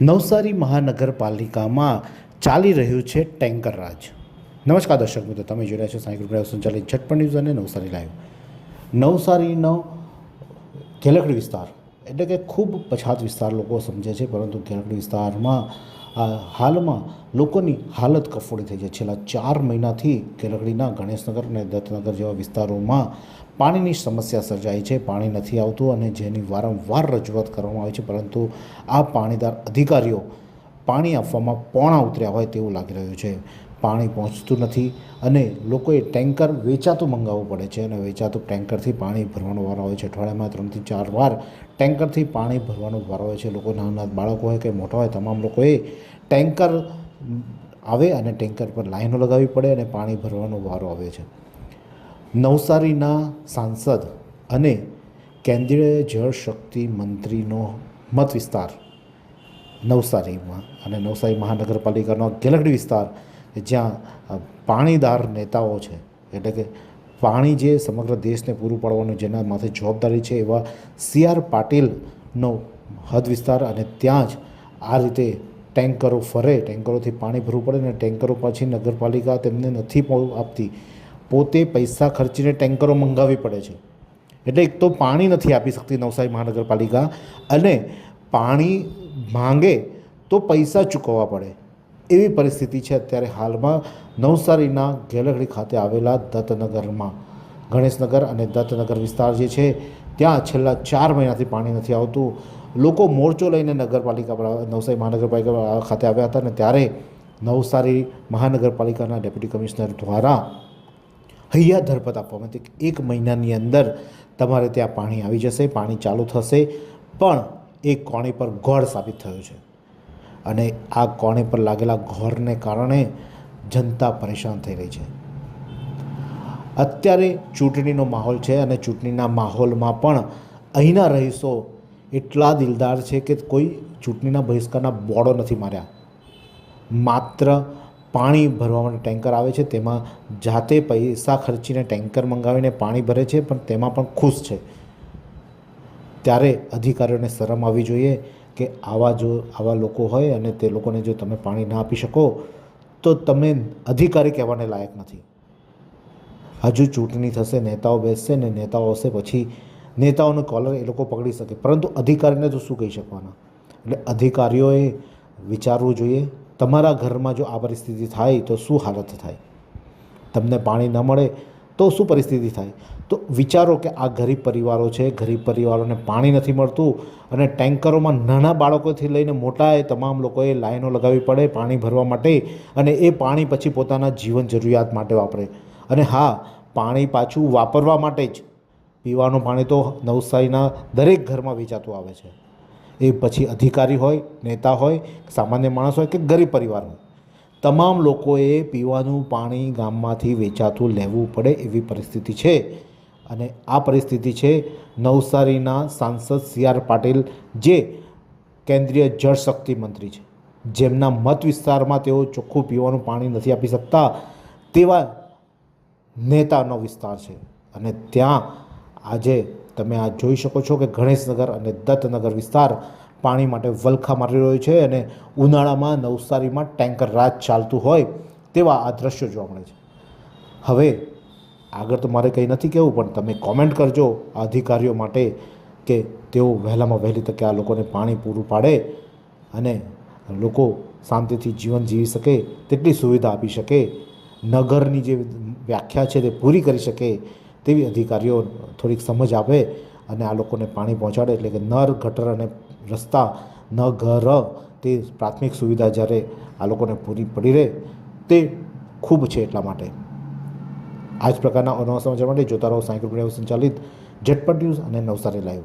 નવસારી મહાનગરપાલિકામાં ચાલી રહ્યું છે ટેન્કર રાજ. નમસ્કાર દર્શક મિત્રો, તમે જોઈ રહ્યા છો સાંઈ ગ્રુપ સંચાલિત ઝટપટ ન્યૂઝ અને નવસારી લાઈવ. નવસારીનો ગેલકડી વિસ્તાર એટલે કે ખૂબ પછાત વિસ્તાર લોકો સમજે છે, પરંતુ ગેલકડી વિસ્તારમાં હાલમાં લોકોની હાલત કફોડી થઈ છે. છેલ્લા 4 મહિનાથી ગેલકડીના ગણેશનગર અને દત્તનગર જેવા વિસ્તારોમાં પાણીની સમસ્યા સર્જાઈ છે. પાણી નથી આવતું અને જેની વારંવાર રજૂઆત કરવામાં આવે છે, પરંતુ આ પાણીદાર અધિકારીઓ પાણી આપવામાં પોણા ઉતર્યા હોય તેવું લાગી રહ્યું છે. પાણી પહોંચતું નથી અને લોકોએ ટેન્કર વેચાતું મંગાવવું પડે છે અને વેચાતું ટેન્કરથી પાણી ભરવાનો વારો આવે છે. અઠવાડિયામાં 3 થી 4 વાર ટેન્કરથી પાણી ભરવાનો વારો આવે છે. લોકો નાના બાળકો હોય કે મોટા હોય, તમામ લોકોએ ટેન્કર આવે અને ટેન્કર પર લાઈનો લગાવવી પડે અને પાણી ભરવાનો વારો આવે છે. નવસારીના સાંસદ અને કેન્દ્રીય જળશક્તિ મંત્રીનો મત વિસ્તાર નવસારીમાં અને નવસારી મહાનગરપાલિકાનો ગેલકડી વિસ્તાર, જ્યાં પાણીદાર નેતાઓ છે, એટલે કે પાણી જે સમગ્ર દેશને પૂરું પાડવાનું જેના માથે જવાબદારી છે એવા CR પાટીલનો હદ વિસ્તાર, અને ત્યાં જ આ રીતે ટેન્કરો ફરે, ટેન્કરોથી પાણી ભરવું પડે અને ટેન્કરો પછી નગરપાલિકા તેમને નથી આપતી, પોતે પૈસા ખર્ચીને ટેન્કરો મંગાવવી પડે છે. એટલે એક તો પાણી નથી આપી શકતી નવસારી મહાનગરપાલિકા, અને પાણી માંગે તો પૈસા ચૂકવવા પડે એવી પરિસ્થિતિ છે અત્યારે હાલમાં નવસારીના ગેલકડી ખાતે આવેલા દત્તનગરમાં. ગણેશનગર અને દત્તનગર વિસ્તાર જે છે ત્યાં છેલ્લા 4 મહિનાથી પાણી નથી આવતું. લોકો મોરચો લઈને નવસારી મહાનગરપાલિકા ખાતે આવ્યા હતા અને ત્યારે નવસારી મહાનગરપાલિકાના ડેપ્યુટી કમિશનર દ્વારા હૈયા ધરપત આપવામાં હતી. 1 મહિનાની અંદર તમારે ત્યાં પાણી આવી જશે, પાણી ચાલુ થશે. પણ એ કોણી પર ગોળ સાબિત થયું છે અને આ કોણી પર લાગેલા ઘોરને કારણે જનતા પરેશાન થઈ રહી છે. અત્યારે ચૂંટણીનો માહોલ છે અને ચૂંટણીના માહોલમાં પણ અહીંના રહીશો એટલા દિલદાર છે કે કોઈ ચૂંટણીના બહિષ્કારના બોર્ડો નથી માર્યા. માત્ર પાણી ભરવા માટે ટેન્કર આવે છે, તેમાં જાતે પૈસા ખર્ચીને ટેન્કર મંગાવીને પાણી ભરે છે, પણ તેમાં પણ ખુશ છે. ત્યારે અધિકારીઓને શરમ આવવી જોઈએ કે આવા લોકો હોય અને તે લોકોને જો તમે પાણી ના આપી શકો તો તમે અધિકારી કહેવાને લાયક નથી. હજુ ચૂંટણી થશે, નેતાઓ બેસશે ને નેતાઓ આવશે, પછી નેતાઓનું કોલર એ લોકો પકડી શકે, પરંતુ અધિકારીને તો શું કહી શકવાના. એટલે અધિકારીઓએ વિચારવું જોઈએ. તમારા ઘરમાં જો આ પરિસ્થિતિ થાય તો શું હાલત થાય, તમને પાણી ન મળે તો શું પરિસ્થિતિ થાય. તો વિચારો કે આ ગરીબ પરિવારો છે, ગરીબ પરિવારોને પાણી નથી મળતું અને ટેન્કરોમાં નાના બાળકોથી લઈને મોટા તમામ લોકોએ લાઈનો લગાવવી પડે પાણી ભરવા માટે, અને એ પાણી પછી પોતાના જીવન જરૂરિયાત માટે વાપરે. અને હા, પાણી પાછું વાપરવા માટે જ. પીવાનું પાણી તો નવસારીના દરેક ઘરમાં વેચાતું આવે છે. એ પછી અધિકારી હોય, નેતા હોય, સામાન્ય માણસ હોય કે ગરીબ પરિવાર હોય, તમામ લોકોએ પીવાનું પાણી ગામમાંથી વેચાતું લેવું પડે એવી પરિસ્થિતિ છે. અને આ પરિસ્થિતિ છે નવસારીના સાંસદ CR પાટીલ, જે કેન્દ્રીય જળશક્તિ મંત્રી છે, જેમના મત વિસ્તારમાં તેઓ ચોખ્ખું પીવાનું પાણી નથી આપી શકતા તેવા નેતાનો વિસ્તાર છે. અને ત્યાં આજે તમે આ જોઈ શકો છો કે ગણેશનગર અને દત્તનગર વિસ્તાર પાણી માટે વલખા મારી રહ્યો છે અને ઉનાળામાં નવસારીમાં ટેન્કર રાજ ચાલતું હોય તેવા આ દ્રશ્યો જોવા મળે છે. હવે આગળ તો મારે કંઈ નથી કહેવું, પણ તમે કોમેન્ટ કરજો આ અધિકારીઓ માટે કે તેઓ વહેલામાં વહેલી તકે આ લોકોને પાણી પૂરું પાડે અને લોકો શાંતિથી જીવન જીવી શકે તેટલી સુવિધા આપી શકે, નગરની જે વ્યાખ્યા છે તે પૂરી કરી શકે તેવી અધિકારીઓ થોડીક સમજ આપે અને આ લોકોને પાણી પહોંચાડે. એટલે કે નળ, ગટર અને રસ્તા, ન ઘર, તે પ્રાથમિક સુવિધા જ્યારે આ લોકોને પૂરી પડી રહે તે ખૂબ છે. એટલા માટે આ જ પ્રકારના અનવા સમાચાર માટે જોતા રહો સાંઈ ગ્રુપ સંચાલિત ઝટપટ ન્યૂઝ અને નવસારી લાઈવ.